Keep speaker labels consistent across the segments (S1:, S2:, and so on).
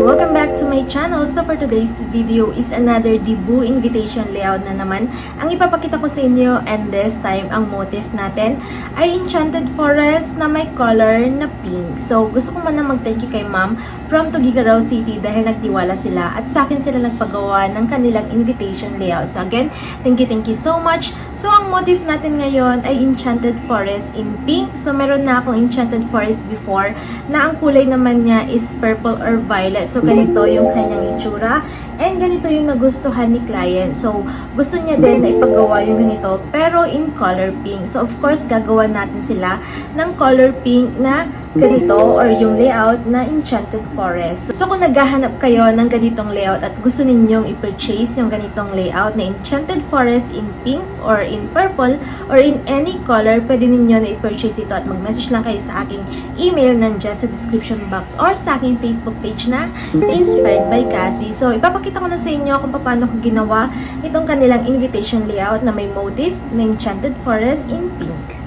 S1: Welcome back to my channel. So for today's video is another debut invitation layout na naman. Ang ipapakita ko sa inyo, and this time ang motif natin ay Enchanted Forest na may color na pink. So gusto ko muna mag-thank you kay ma'am from Tuguegarao City dahil nagtiwala sila at sa akin sila nagpagawa ng kanilang invitation layout. So again, thank you so much. So ang motif natin ngayon ay Enchanted Forest in pink. So meron na akong Enchanted Forest before na ang kulay naman niya is purple or violet. So ganito yung kanyang itsura and ganito yung nagustuhan ni client. So gusto niya din na ipagawa yung ganito pero in color pink. So of course gagawa natin sila ng color pink na ganito or yung layout na Enchanted Forest. So kung naghahanap kayo ng ganitong layout at gusto ninyong i-purchase yung ganitong layout na Enchanted Forest in pink or in purple or in any color, pwede ninyo na i-purchase ito at mag-message lang kayo sa aking email nandiyan sa description box or sa aking Facebook page na Inspired by Cassie. So ipapakita ko na sa inyo kung paano ko ginawa itong kanilang invitation layout na may motif na Enchanted Forest in pink.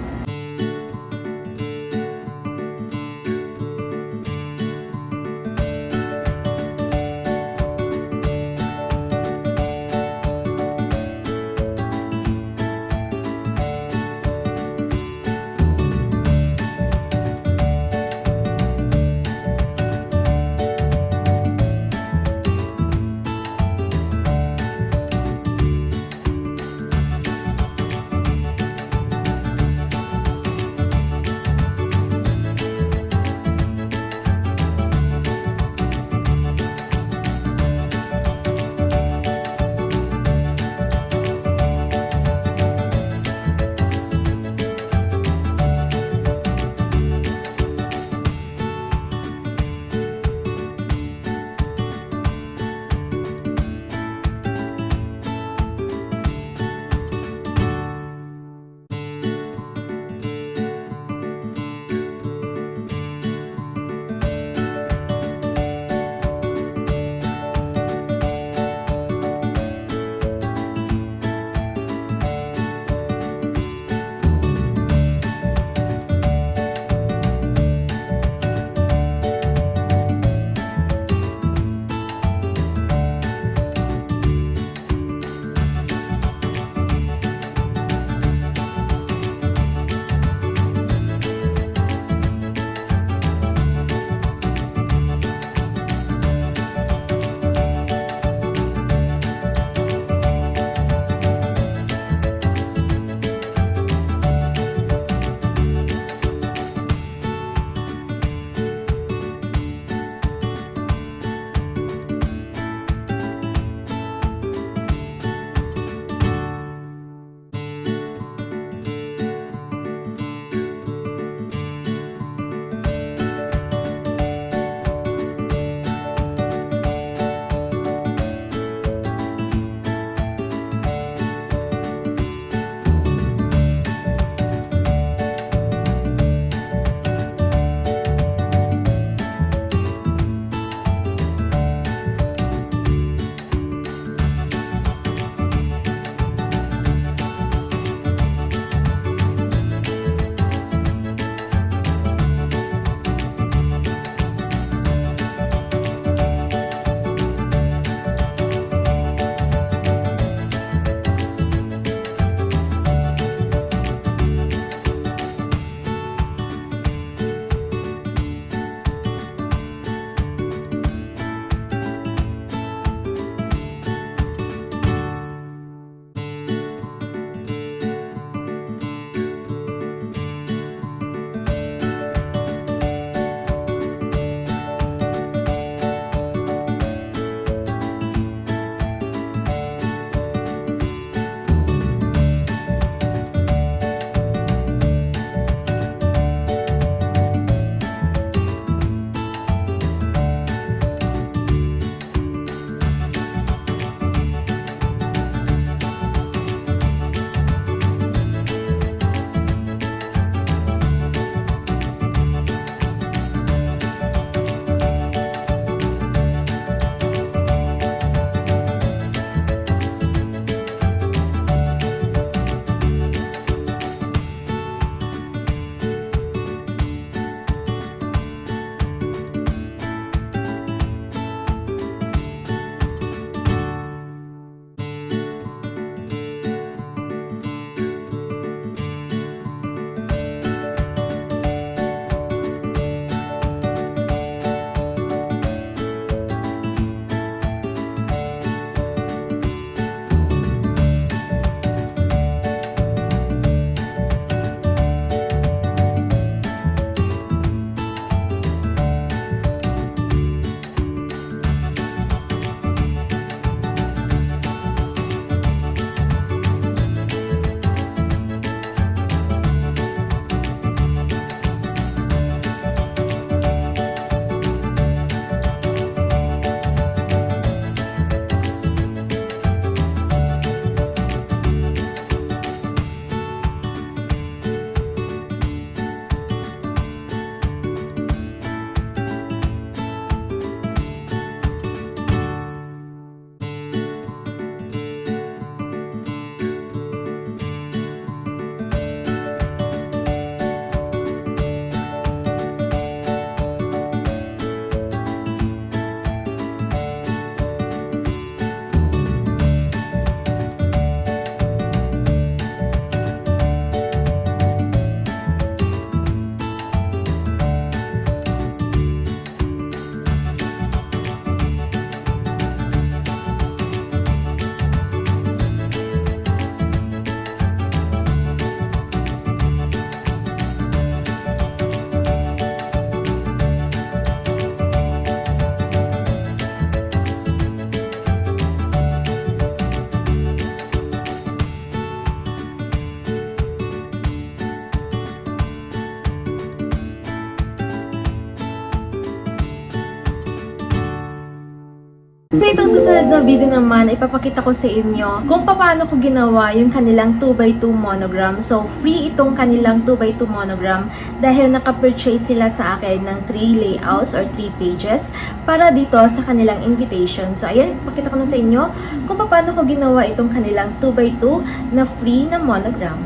S1: So itong susunod na video naman, ipapakita ko sa inyo kung paano ko ginawa yung kanilang 2x2 monogram. So free itong kanilang 2x2 monogram dahil naka-purchase sila sa akin ng 3 layouts or 3 pages para dito sa kanilang invitation. So ayan, ipapakita ko na sa inyo kung paano ko ginawa itong kanilang 2x2 na free na monogram.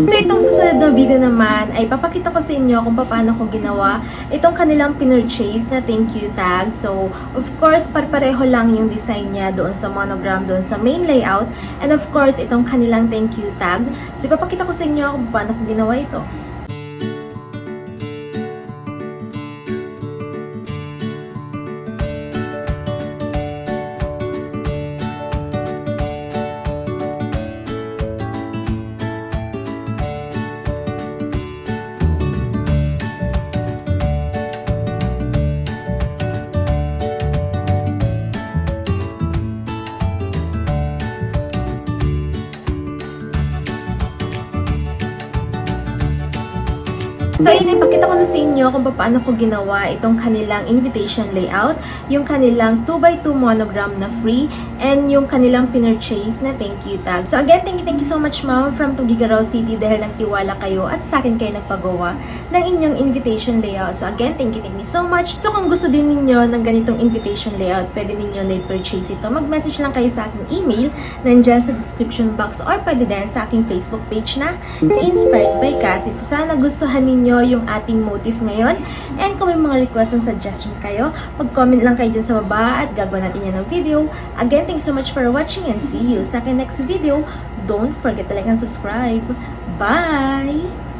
S1: So itong susunod na video naman ay papakita ko sa inyo kung paano ko ginawa itong kanilang pinurchase na thank you tag. So of course pareho lang yung design niya doon sa monogram, doon sa main layout, and of course itong kanilang thank you tag. So ipapakita ko sa inyo kung paano ko ginawa ito. So, yun, ipakita ko na sa inyo kung paano ko ginawa itong kanilang invitation layout, yung kanilang 2x2 monogram na free, and yung kanilang pinurchase na thank you tag. So, again, thank you so much, ma'am, from Tuguegarao City dahil nagtiwala kayo at sa akin kayo nagpagawa ng inyong invitation layout. So, again, thank you so much. So, kung gusto din ninyo ng ganitong invitation layout, pwede ninyo na-purchase ito. Mag-message lang kayo sa aking email, nandyan sa description box, or pwede din sa aking Facebook page na Inspired by Cassie. So, sana gustuhan ninyo yung ating motif ngayon. And kung may mga request and suggestion kayo, mag-comment lang kayo dyan sa baba at gagawin natin yan ng video. Again, thanks so much for watching and see you sa aking next video. Don't forget talagang subscribe. Bye!